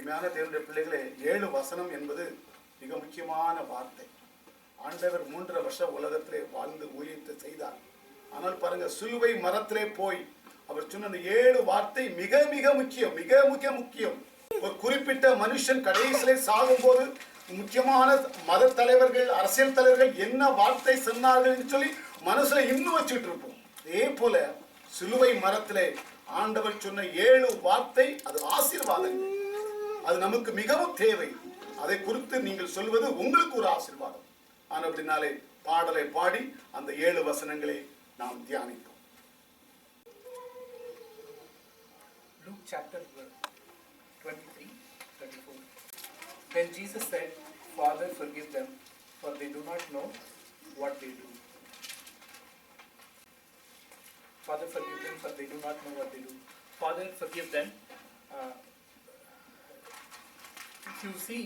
அருமையான தேவனுடைய பிள்ளைகளே, 7 வசனம் என்பது மிக முக்கியமான வார்த்தை. ஆண்டவர் 3 வருஷம் உலகத்திலே வாழ்ந்து ஊழியத்தை செய்தார். ஆனால் பாருங்க, சிலுவை மரத்திலே போய் அவர் சொன்ன அந்த 7 வார்த்தை மிக மிக முக்கியம், மிக மிக முக்கியம். ஒரு குறிப்பிட்ட மனுஷன் கடைசியிலே சாகும்போது முக்கியமான மத தலைவர்கள், அரசியல் தலைவர்கள் என்ன வார்த்தை சொன்னார்கள் என்று சொல்லி மனசுல இன்னும் வச்சுட்டு இருப்போம். அதே போல சிலுவை மரத்திலே ஆண்டவர் சொன்ன 7 வார்த்தை, அது ஆசீர்வாதங்கள். அது நமக்கு மிகவும் தேவை. அதை குறித்து நீங்கள் சொல்வது உங்களுக்கு ஒரு ஆசீர்வாதம். ஆனால் அப்படினாலே பாடலை பாடி அந்த 7 வசனங்களை நாம் தியானிப்போம். Luke chapter 23:34. Then Jesus said, Father, forgive them, for they do not know what they do. Father, forgive them, for they do not know what they do. Father, forgive them. If you see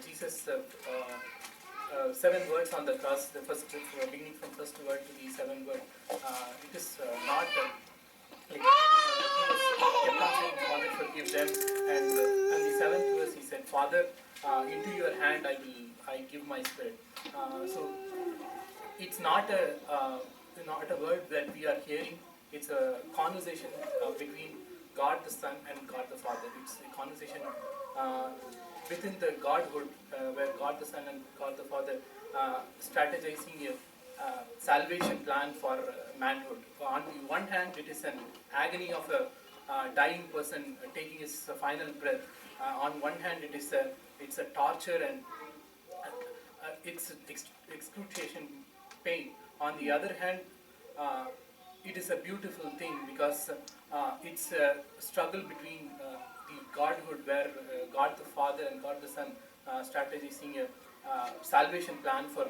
Jesus' 7 words on the cross, the first beginning from first word to the 7th word, it is not like he kept on saying, Father, forgive them, and the 7th verse he said, Father, into your hand I give my spirit. So it's not a word that we are hearing. It's a conversation between God the Son and God the Father. It's a conversation within the Godhood, where God the Son and God the Father strategizing a salvation plan for manhood. On the one hand, it is an agony of a dying person taking his final breath. On one hand, it's a torture and it's excruciation pain. On the other hand, it is a beautiful thing because it's a struggle between the Godhood, where God the Father and God the Son strategizing a salvation plan for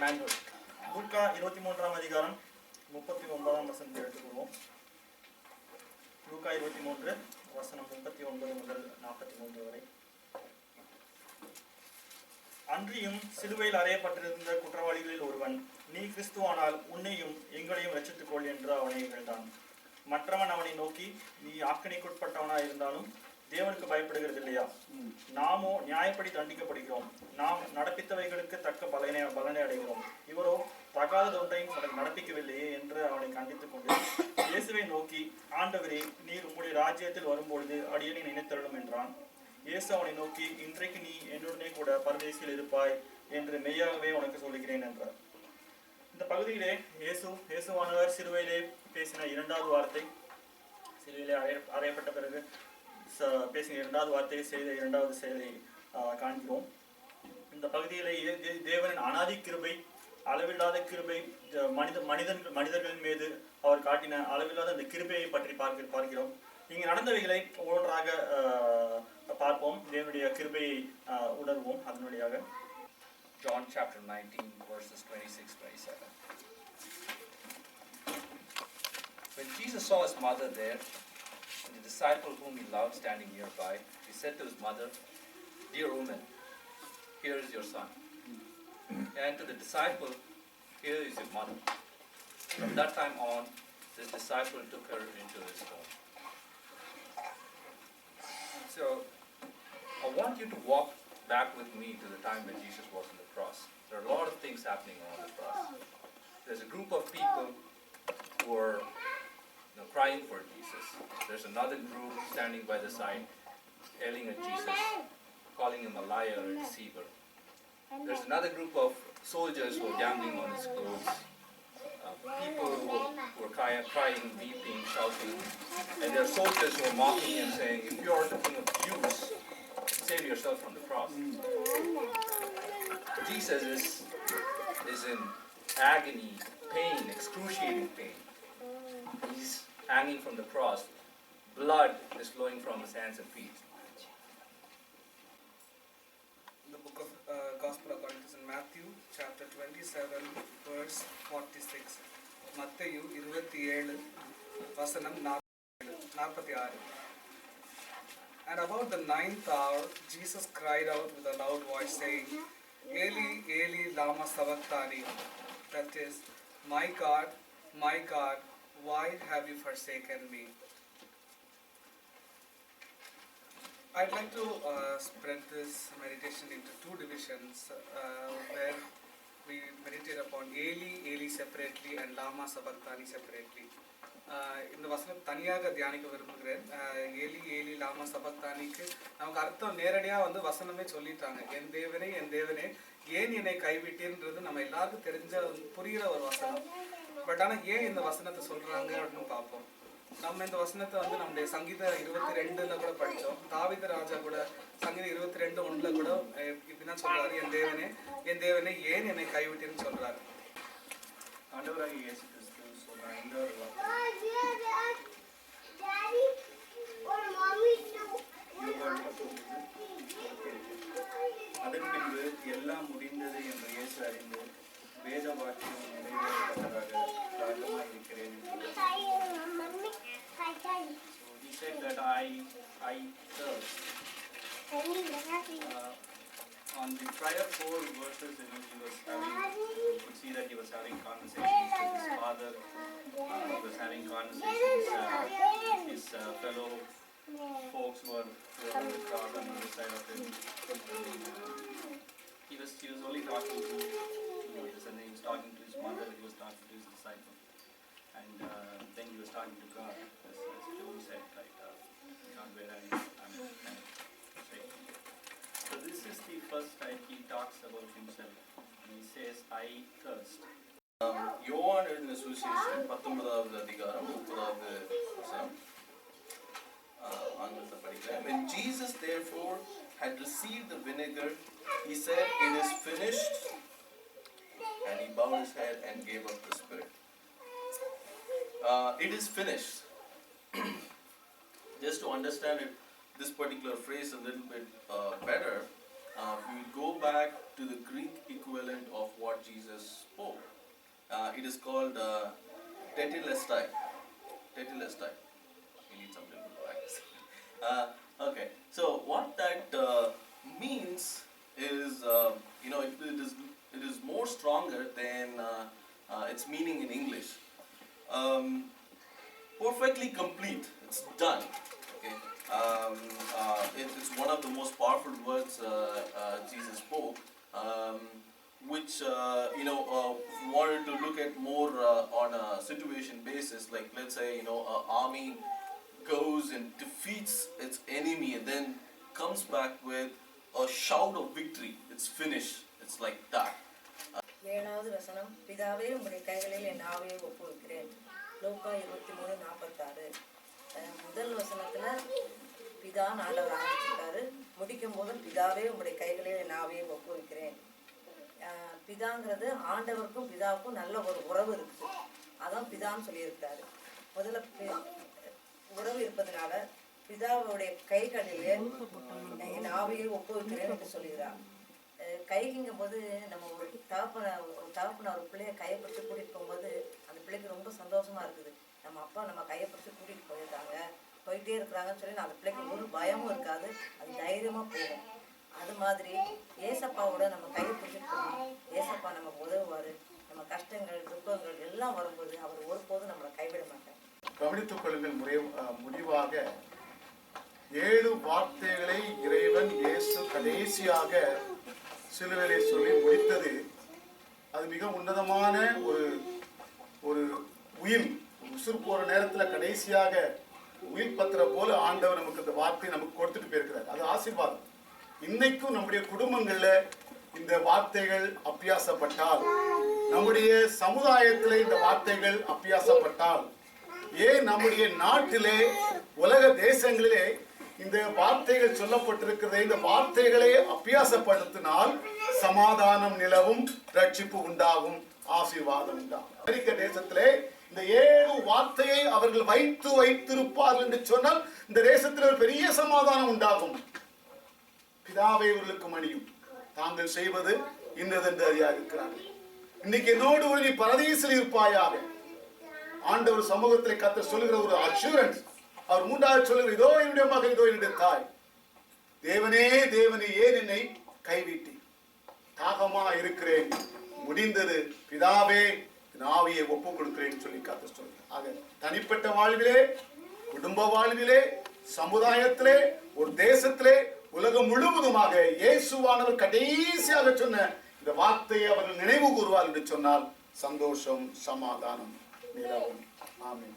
manhood. லூக்கா 23ஆம் அதிகாரம் 39ஆம் வசனத்தை எடுத்துக்கொள்வோம். லூக்கா 23 வசனம் 39 முதல் 43 வரை. அன்றியும் சிலுவையில் அறையப்பட்டிருந்த குற்றவாளிகளில் ஒருவன், நீ கிறிஸ்துவானால் உன்னையும் எங்களையும் ரட்சித்துக் கொள் என்று அவனை இகழ்ந்தான். மற்றவன் அவனை நோக்கி, நீ ஆக்கணைக்குட்பட்டவனாய் இருந்தாலும் தேவனுக்கு பயப்படுகிறது இல்லையா? நாமோ நியாயப்படி தண்டிக்கப்படுகிறோம். நாம் நடப்பித்தவைகளுக்கு தக்க பலனை அடைகிறோம். இவரோ தகாத ஒன்றையும் நடப்பிக்கவில்லையே என்று அவனை கண்டித்துக் கொண்டு இயேசுவை நோக்கி, ஆண்டவரே, நீர் உம்முடைய ராஜ்யத்தில் வரும்பொழுது அடியேனை நினைத்தருளும் என்றான். இயேசு அவனை நோக்கி, இன்றைக்கு நீ என்னுடனே கூட பரதேசில் இருப்பாய் என்று மெய்யாகவே உனக்கு சொல்லுகிறேன் என்றார். இந்த பகுதியிலே இயேசுவானவர் சிலுவையிலே பேசின 2வது வார்த்தை, சிலுவையிலே அறையப்பட்ட பிறகு பேசின 2வது வார்த்தையை செய்த 2வது செயலை காண்கிறோம். இந்த பகுதியிலே தேவனின் அனாதி கிருபை, அளவில்லாத கிருபை, மனிதர்களின் மீது அவர் காட்டின அளவில்லாத அந்த கிருபையை பற்றி பார்க்கிறோம். இங்கே நடந்தவைகளை ஒவ்வொன்றாக பார்ப்போம், தேவனுடைய கிருபையை உணர்வோம். அதனுடையாக John chapter 19 verses 26-27. When Jesus saw his mother there and the disciple whom he loved standing nearby, he said to his mother, Dear woman, here is your son. And to the disciple, here is your mother. From that time on, this disciple took her into his home. So, I want you to walk back with me to the time when Jesus was on the cross. There are a lot of things happening on the cross. There's a group of people who are crying for Jesus. There's another group standing by the side, yelling at Jesus, calling him a liar or a deceiver. There's another group of soldiers who are gambling on his clothes. People who were crying, weeping, shouting. And there are soldiers who are mocking him, saying, if you are the king of Jews, save yourself from the cross. Jesus is in agony, pain, excruciating pain. He's hanging from the cross. Blood is flowing from his hands and feet. The book of Gospel according to St. Matthew, chapter 27, verse 46. மத்தேயு 27 வசனம் 46. And about the 9th hour, Jesus cried out with a loud voice, saying, Eli, Eli, lama sabachthani. That is, my God, why have you forsaken me? I'd like to spread this meditation into two divisions where we meditate upon Eli, Eli separately and Lama Sabachthani separately. இந்த வசனம் தனியாக தியானிக்க விரும்புகிறேன். Eli Eli லாமா சபக்தானிக்கு நமக்கு அர்த்தம் நேரடியாக வந்து வசனமே சொல்லிட்டாங்க. என் தேவனே ஏன் என்னை கைவிட்டீர்ன்றது நம்ம எல்லாருக்கும் தெரிஞ்ச புரிகிற ஒரு வசனம். பட் ஆனால் ஏன் இந்த வசனத்தை சொல்கிறாங்க அப்படின்னு பார்ப்போம். நம்ம இந்த வசனத்தை வந்து நம்முடைய சங்கீத 22ல் கூட படித்தோம். தாவீது ராஜா கூட சங்கீத 22:1 கூட இப்படிதான் சொல்றாரு, என் தேவனே ஏன் என்னை கைவிட்டேன்னு சொல்றாரு. ஆண்டவராகிய இயேசு கிறிஸ்து சொல்ற இந்த ஒரு அதன் பின்பு எல்லாம் முடிந்தது என்று இயேசு அறிந்து வேத வாக்கியம் நிறைவேற்றப்பட்டதாக ராஜமாய் இருக்கிறேன். So he said that I thirst. On the prior 4 verses, he was having, you could see that he was having conversations with his father. He was having conversations with his fellow folks who were on the cross on the other side of him. He was only talking to this, and he was talking to his mother. He was talking to his disciples, and then he was talking to God, as Joe said, right? God, where I'm saying. So this is the first time he talks about himself. He says, I thirst. யோவான் எழுதின சுவிசேஷம் 19வது அதிகாரம் 30வது வசனம் ஆங்கிலத்தில் படிக்கிறேன். When Jesus therefore had received the vinegar, he said, it is finished, and he bowed his head and gave up the spirit. It is finished. Just to understand it, this particular phrase a little bit better, we will go back to the Greek equivalent of what Jesus spoke. It is called tetelestai. Tetelestai. You need some little practice. Okay, so what that means is, it is more stronger than its meaning in English. Perfectly complete. It's done. Okay. It's one of the most powerful words Jesus spoke, which wanted to look at more on a situation basis. Like, let's say, an army goes and defeats its enemy and then comes back with a shout of victory. It's finished. It's like that. 7வது வசனம், பிதாவே உம்முடைய கைகளில் என் ஆவியை ஒப்புவிக்கிறேன். லூக்கா 23:46. முதல் வசனத்துல பிதான் ஆண்டவர் ஆரம்பிச்சிருக்காரு. முடிக்கும் போது பிதாவே உம்முடைய கைகளில் என் ஆவியை ஒப்புவிக்கிறேன். பிதாங்கிறது ஆண்டவருக்கும் பிதாவுக்கும் நல்ல ஒரு உறவு இருக்குது. அதான் பிதான்னு சொல்லியிருக்காரு. முதல்ல உறவு இருப்பதனால பிதாவுடைய கைகளிலே என் ஆவியை ஒப்புவிக்கிறேன் என்று சொல்லுகிறார். கைக்குங்கும் போது நம்ம ஒரு தகப்பன ஒரு பிள்ளைய கையை பிடிச்சி கூட்டிகிட்டு போகும்போது அந்த பிள்ளைக்கு ரொம்ப சந்தோஷமா இருக்குது. நம்ம அப்பா நம்ம கையை பிடிச்சி கூட்டிகிட்டு போயிட்டே இருக்கிறாங்கன்னு சொல்லி அந்த பிள்ளைக்கு ஒரு பயமும் இருக்காது, அது தைரியமாக போகும். அது மாதிரி ஏசப்பாவோட நம்ம கையை பிடிச்சிட்டு போகணும். ஏசப்பா நமக்கு உதவுவார். நம்ம கஷ்டங்கள் துன்பங்கள் எல்லாம் வரும்போது அவர் ஒருபோதும் நம்மளை கைவிட மாட்டார். கவனித்துக் கொள்ளுங்கள். முடிவாக 7 வார்த்தைகளை இறைவன் இயேசு கடைசியாக சிலுவையிலே சொல்லி முடித்தது. அது மிக உன்னதமான ஒரு உயிர் உசுர் போற நேரத்தில் கடைசியாக உயிர் பத்திர போல ஆண்டவர் நமக்கு இந்த வார்த்தையை நமக்கு கொடுத்துட்டு போயிருக்கிறார். அது ஆசீர்வாதம். இன்னைக்கும் நம்முடைய குடும்பங்கள்ல இந்த வார்த்தைகள் அபியாசப்பட்டால், நம்முடைய சமுதாயத்திலே இந்த வார்த்தைகள் அபியாசப்பட்டால், ஏன் நம்முடைய நாட்டிலே உலக தேசங்களிலே இந்த வார்த்தைகள் சொல்லப்பட்டிருக்கிறதை இந்த வார்த்தைகளை அபியாசப்படுத்தினால் சமாதானம் நிலவும், ரட்சிப்பு உண்டாகும், ஆசீர்வாதம் உண்டாகும். அமெரிக்க தேசத்திலே இந்த 7 வார்த்தையை அவர்கள் வைத்திருப்பார்கள் என்று சொன்னால் இந்த தேசத்தில் ஒரு பெரிய சமாதானம் உண்டாகும். பிதாவை இவர்களுக்கு மணியும் தாங்கள் செய்வது இன்னதென்று அறியாதிருக்கிறார்கள். இன்னைக்கு என்னோடு ஒரு நீ பரதீசில் இருப்பாயாக. ஆண்டவர் சமூகத்தில் கர்த்தர் சொல்லுகிற ஒரு அஷூரன்ஸ். அவர் 3வது சொல்லுகிற, இதோ என்னுடைய மகன், இதோ என்னுடைய தாய். தேவனே தேவனே ஏன் என்னை கைவிட்டி? தாகமா இருக்கிறேன், முடிந்தது, பிதாவே என் ஆவியை ஒப்புக் கொடுக்கிறேன்னு சொல்லி கர்த்தர் சொல்லுகிறார். ஆக தனிப்பட்ட வாழ்விலே, குடும்ப வாழ்விலே, சமுதாயத்திலே, ஒரு தேசத்திலே, உலகம் முழுவதுமாக இயேசுவானவர் கடைசியாக சொன்ன இந்த வார்த்தையை அவர்கள் நினைவு கூறுவார் என்று சொன்னால் சந்தோஷம், சமாதானம் நிலவும். ஆமென்.